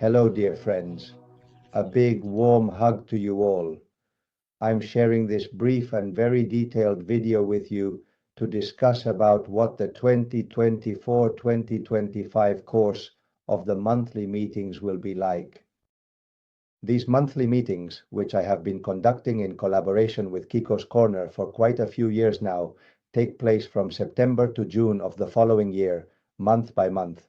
Hello, dear friends. A big warm hug to you all. I'm sharing this brief and very detailed video with you to discuss about what the 2024-2025 course of the monthly meetings will be like. These monthly meetings, which I have been conducting in collaboration with Kiko's Corner for quite a few years now, take place from September to June of the following year, month by month.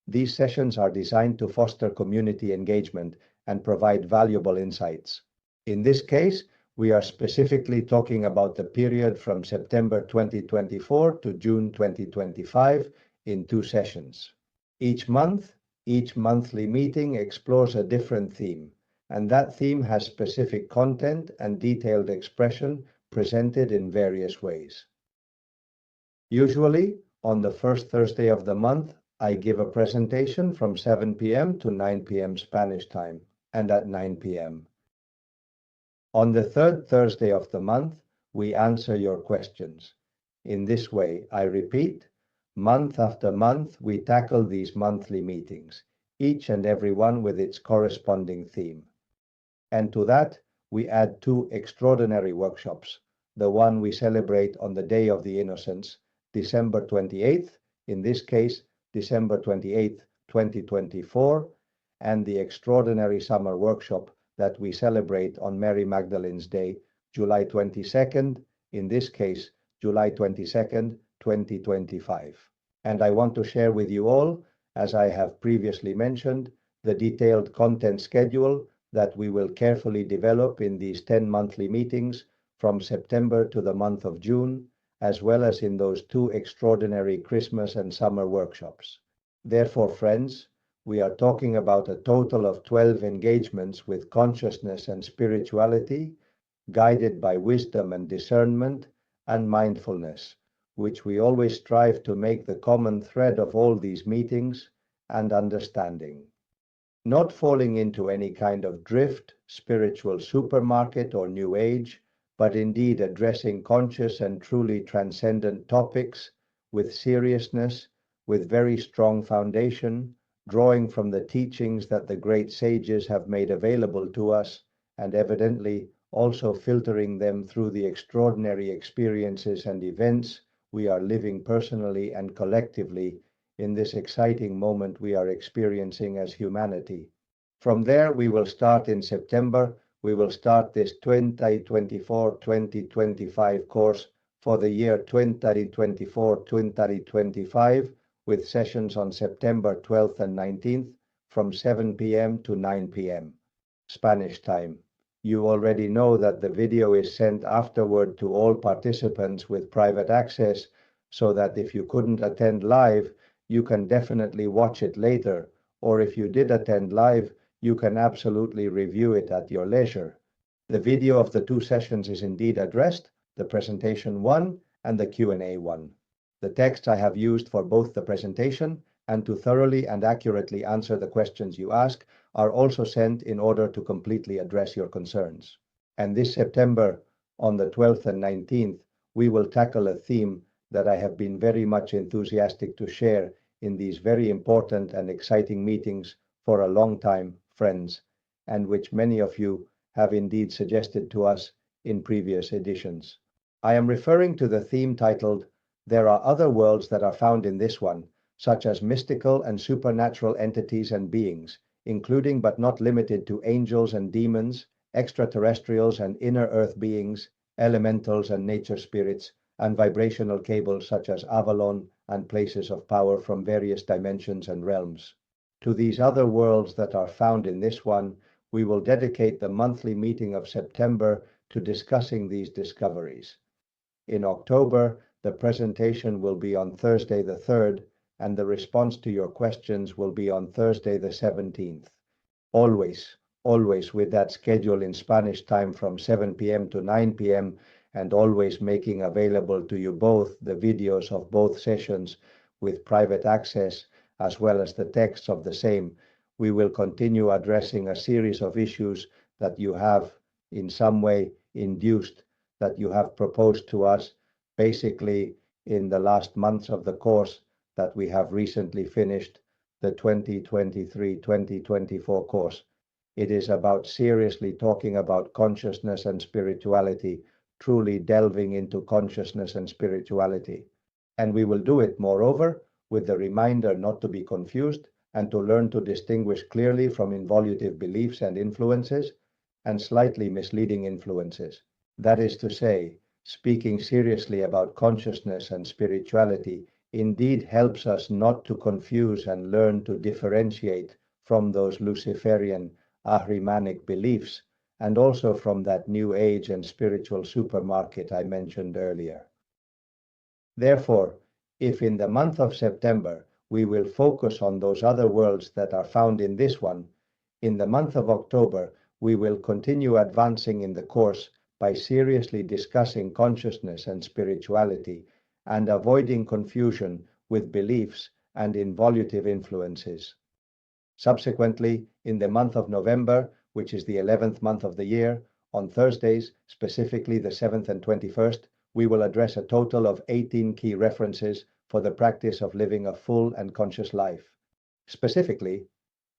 These sessions are designed to foster community engagement and provide valuable insights. In this case, we are specifically talking about the period from September 2024 to June 2025 in 2 sessions. Each month, each monthly meeting explores a different theme, and that theme has specific content and detailed expression presented in various ways. Usually, on the first Thursday of the month, I give a presentation from 7 p.m. to 9 p.m. Spanish time, and at 9 p.m. On the third Thursday of the month, we answer your questions. In this way, I repeat, month after month, we tackle these monthly meetings, each and every one with its corresponding theme. And to that, we add 2 extraordinary workshops, the one we celebrate on the Day of the Innocents, December 28th, in this case, December 28th, 2024, and the extraordinary summer workshop that we celebrate on Mary Magdalene's Day, July 22nd, in this case, July 22nd, 2025. And I want to share with you all, as I have previously mentioned, the detailed content schedule that we will carefully develop in these 10 monthly meetings from September to the month of June, as well as in those 2 extraordinary Christmas and summer workshops. Therefore, friends, we are talking about a total of 12 engagements with consciousness and spirituality, guided by wisdom and discernment and mindfulness, which we always strive to make the common thread of all these meetings, and understanding. Not falling into any kind of drift, spiritual supermarket or new age, but indeed addressing conscious and truly transcendent topics with seriousness, with very strong foundation, drawing from the teachings that the great sages have made available to us, and evidently also filtering them through the extraordinary experiences and events we are living personally and collectively in this exciting moment we are experiencing as humanity. From there, we will start in September. We will start this 2024-2025 course for the year 2024-2025 with sessions on September 12th and 19th from 7 p.m. to 9 p.m. Spanish time. You already know that the video is sent afterward to all participants with private access, so that if you couldn't attend live, you can definitely watch it later, or if you did attend live, you can absolutely review it at your leisure. The video of the 2 sessions is indeed addressed, the presentation 1 and the Q&A 1. The text I have used for both the presentation and to thoroughly and accurately answer the questions you ask are also sent in order to completely address your concerns. And this September, on the 12th and 19th, we will tackle a theme that I have been very much enthusiastic to share in these very important and exciting meetings for a long time, friends, and which many of you have indeed suggested to us in previous editions. I am referring to the theme titled, "There are other worlds that are found in this one, such as mystical and supernatural entities and beings, including but not limited to angels and demons, extraterrestrials and inner earth beings, elementals and nature spirits, and vibrational cables such as Avalon and places of power from various dimensions and realms. To these other worlds that are found in this one, we will dedicate the monthly meeting of September to discussing these discoveries. In October, the presentation will be on Thursday the 3rd, and the response to your questions will be on Thursday the 17th. Always with that schedule in Spanish time from 7 p.m. to 9 p.m., and always making available to you both the videos of both sessions with private access, as well as the texts of the same. We will continue addressing a series of issues that you have in some way induced, that you have proposed to us, basically in the last months of the course that we have recently finished, the 2023-2024 course. It is about seriously talking about consciousness and spirituality, truly delving into consciousness and spirituality. And we will do it, moreover, with the reminder not to be confused and to learn to distinguish clearly from involutive beliefs and influences and slightly misleading influences. That is to say, speaking seriously about consciousness and spirituality indeed helps us not to confuse and learn to differentiate from those Luciferian Ahrimanic beliefs and also from that New Age and spiritual supermarket I mentioned earlier. Therefore, if in the month of September we will focus on those other worlds that are found in this one, in the month of October we will continue advancing in the course by seriously discussing consciousness and spirituality and avoiding confusion with beliefs and involutive influences. Subsequently, in the month of November, which is the 11th month of the year, on Thursdays, specifically the 7th and 21st, we will address a total of 18 key references for the practice of living a full and conscious life. Specifically,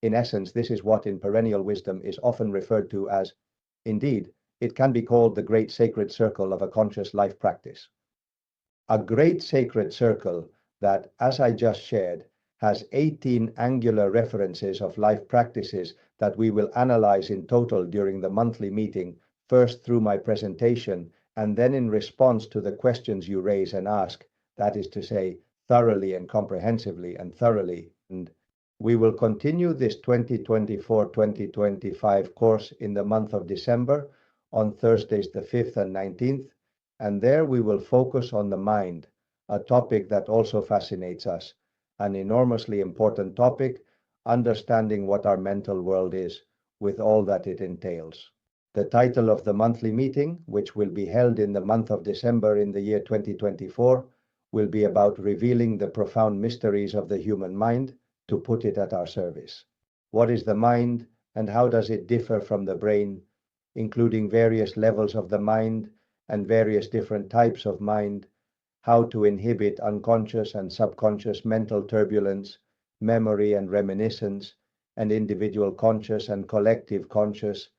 in essence, this is what in perennial wisdom is often referred to as, indeed, it can be called the great sacred circle of a conscious life practice. A great sacred circle that, as I just shared, has 18 angular references of life practices that we will analyze in total during the monthly meeting, first through my presentation and then in response to the questions you raise and ask, that is to say, thoroughly and comprehensively and thoroughly. And we will continue this 2024-2025 course in the month of December on Thursdays the 5th and 19th, and there we will focus on the mind, a topic that also fascinates us, an enormously important topic, understanding what our mental world is, with all that it entails. The title of the monthly meeting, which will be held in the month of December in the year 2024, will be about revealing the profound mysteries of the human mind to put it at our service. What is the mind and how does it differ from the brain, including various levels of the mind and various different types of mind, how to inhibit unconscious and subconscious mental turbulence, memory and reminiscence, and individual conscious and collective conscious,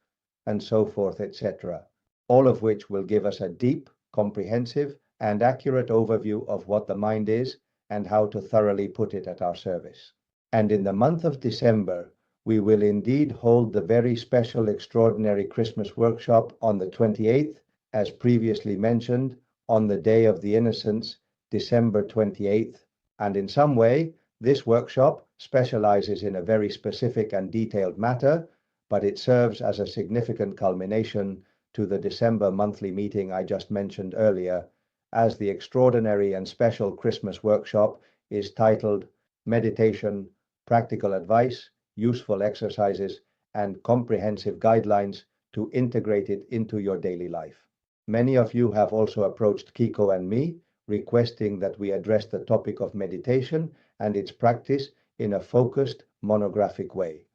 and so forth, etc., all of which will give us a deep, comprehensive, and accurate overview of what the mind is and how to thoroughly put it at our service. And in the month of December, we will indeed hold the very special, extraordinary Christmas workshop on the 28th, as previously mentioned, on the Day of the Innocents, December 28th. And in some way, this workshop specializes in a very specific and detailed matter, but it serves as a significant culmination to the December monthly meeting I just mentioned earlier, as the extraordinary and special Christmas workshop is titled Meditation, Practical Advice, Useful Exercises, and Comprehensive Guidelines to Integrate it into Your Daily Life. Many of you have also approached Kiko and me, requesting that we address the topic of meditation and its practice in a focused, monographic way.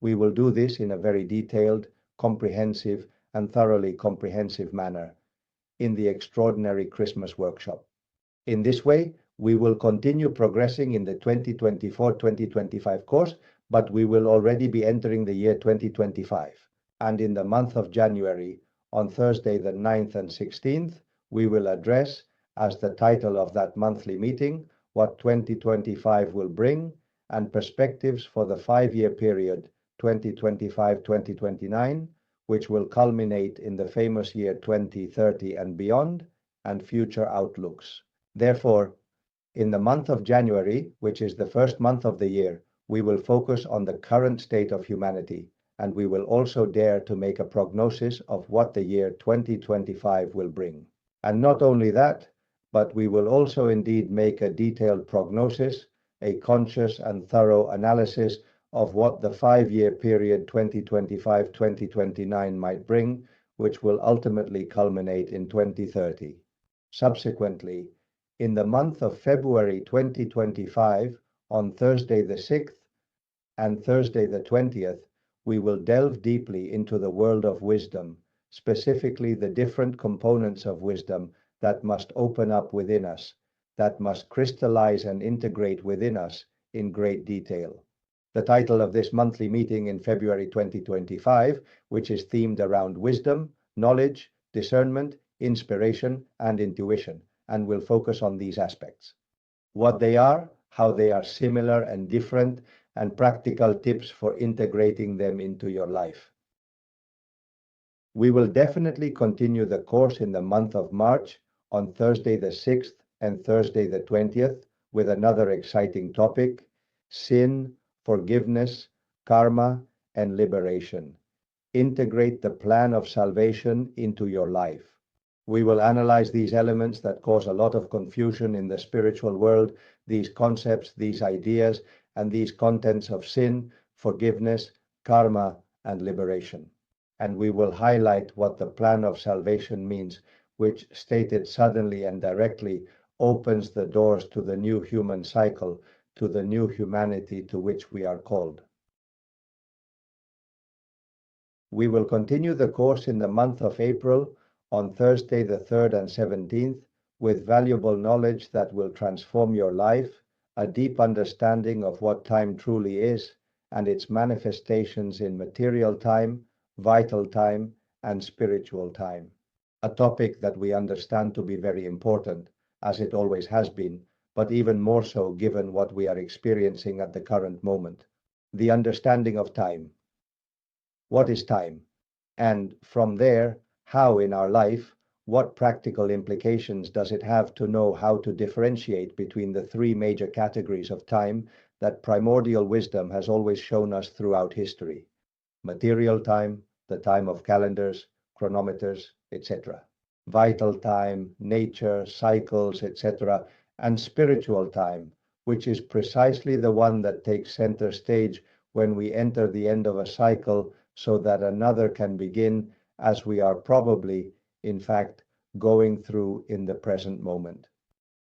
We will do this in a very detailed, comprehensive, and thoroughly comprehensive manner in the extraordinary Christmas workshop. In this way, we will continue progressing in the 2024-2025 course, but we will already be entering the year 2025. And in the month of January, on Thursday the 9th and 16th, we will address, as the title of that monthly meeting, what 2025 will bring and perspectives for the 5-year period 2025-2029, which will culminate in the famous year 2030 and beyond, and future outlooks. Therefore, in the month of January, which is the first month of the year, we will focus on the current state of humanity, and we will also dare to make a prognosis of what the year 2025 will bring. And not only that, but we will also indeed make a detailed prognosis, a conscious and thorough analysis of what the 5-year period 2025-2029 might bring, which will ultimately culminate in 2030. Subsequently, in the month of February 2025, on Thursday the 6th and Thursday the 20th, we will delve deeply into the world of wisdom, specifically the different components of wisdom that must open up within us, that must crystallize and integrate within us in great detail. The title of this monthly meeting in February 2025, which is themed around wisdom, knowledge, discernment, inspiration, and intuition, and will focus on these aspects. What they are, how they are similar and different, and practical tips for integrating them into your life. We will definitely continue the course in the month of March on Thursday the 6th and Thursday the 20th with another exciting topic: sin, forgiveness, karma, and liberation. Integrate the plan of salvation into your life. We will analyze these elements that cause a lot of confusion in the spiritual world, these concepts, these ideas, and these contents of sin, forgiveness, karma, and liberation. And we will highlight what the plan of salvation means, which, stated suddenly and directly, opens the doors to the new human cycle, to the new humanity to which we are called. We will continue the course in the month of April on Thursday the 3rd and 17th with valuable knowledge that will transform your life, a deep understanding of what time truly is and its manifestations in material time, vital time, and spiritual time. A topic that we understand to be very important, as it always has been, but even more so given what we are experiencing at the current moment. The understanding of time. What is time? And from there, how in our life, what practical implications does it have to know how to differentiate between the three major categories of time that primordial wisdom has always shown us throughout history? Material time, the time of calendars, chronometers, etc. Vital time, nature, cycles, etc. And spiritual time, which is precisely the one that takes center stage when we enter the end of a cycle so that another can begin, as we are probably, in fact, going through in the present moment.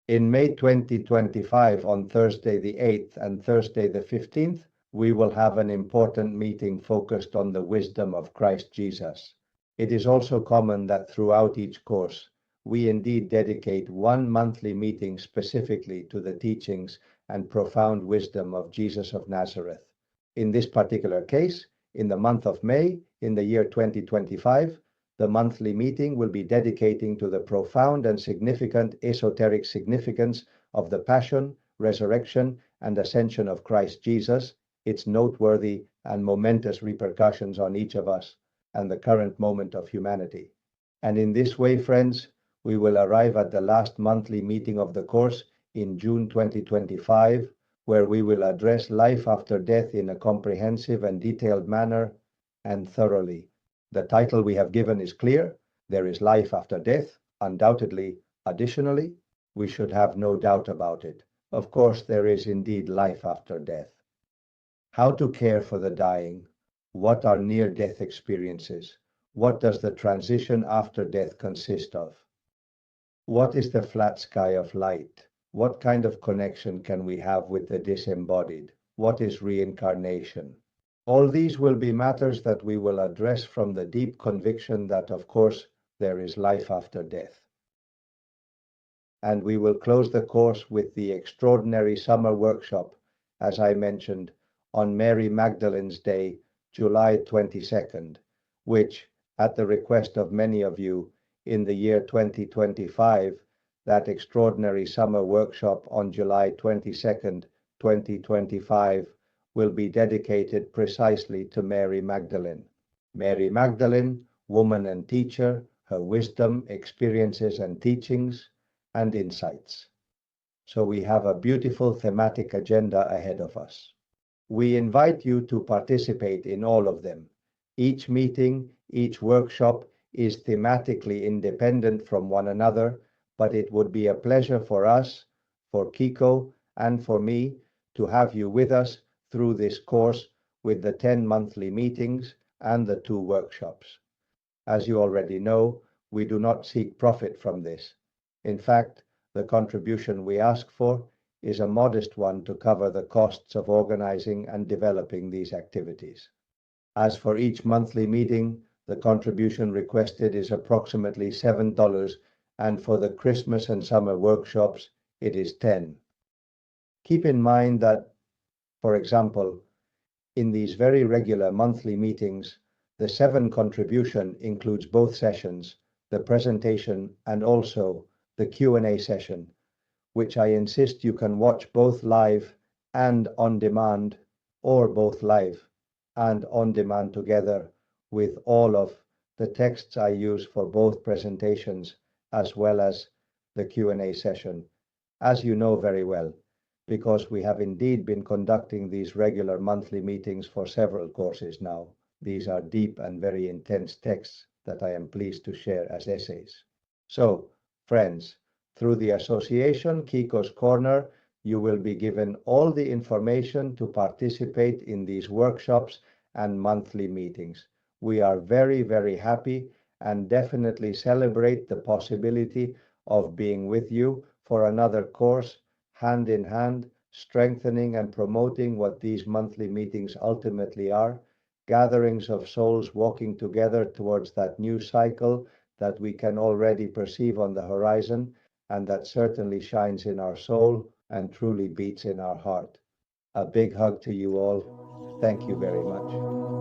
In May 2025, on Thursday the 8th and Thursday the 15th, we will have an important meeting focused on the wisdom of Christ Jesus. It is also common that throughout each course, we indeed dedicate one monthly meeting specifically to the teachings and profound wisdom of Jesus of Nazareth. In this particular case, in the month of May, in the year 2025, the monthly meeting will be dedicating to the profound and significant esoteric significance of the Passion, Resurrection, and Ascension of Christ Jesus, its noteworthy and momentous repercussions on each of us and the current moment of humanity. And in this way, friends, we will arrive at the last monthly meeting of the course in June 2025, where we will address life after death in a comprehensive and detailed manner and thoroughly. The title we have given is clear. There is life after death, undoubtedly. Additionally, we should have no doubt about it. Of course, there is indeed life after death. How to care for the dying. What are near-death experiences? What does the transition after death consist of? What is the flat sky of light? What kind of connection can we have with the disembodied? What is reincarnation? All these will be matters that we will address from the deep conviction that, of course, there is life after death. And we will close the course with the extraordinary summer workshop, as I mentioned, on Mary Magdalene's Day, July 22nd, which, at the request of many of you, in the year 2025, that extraordinary summer workshop on July 22nd, 2025, will be dedicated precisely to Mary Magdalene. Mary Magdalene, woman and teacher, her wisdom, experiences, and teachings, and insights. So we have a beautiful thematic agenda ahead of us. We invite you to participate in all of them. Each meeting, each workshop is thematically independent from one another, but it would be a pleasure for us, for Kiko, and for me to have you with us through this course with the 10 monthly meetings and the 2 workshops. As you already know, we do not seek profit from this. In fact, the contribution we ask for is a modest one to cover the costs of organizing and developing these activities. As for each monthly meeting, the contribution requested is approximately $7, and for the Christmas and summer workshops, it is $10. Keep in mind that For example, in these very regular monthly meetings, the 7 contribution includes both sessions, the presentation and also the Q&A session, which I insist you can watch both live and on demand, or both live and on demand together with all of the texts I use for both presentations as well as the Q&A session, as you know very well, because we have indeed been conducting these regular monthly meetings for several courses now. These are deep and very intense texts that I am pleased to share as essays. So, friends, through the association Kiko's Corner, you will be given all the information to participate in these workshops and monthly meetings. We are very, very happy and definitely celebrate the possibility of being with you for another course, hand in hand, strengthening and promoting what these monthly meetings ultimately are, gatherings of souls walking together towards that new cycle that we can already perceive on the horizon, and that certainly shines in our soul and truly beats in our heart. A big hug to you all. Thank you very much.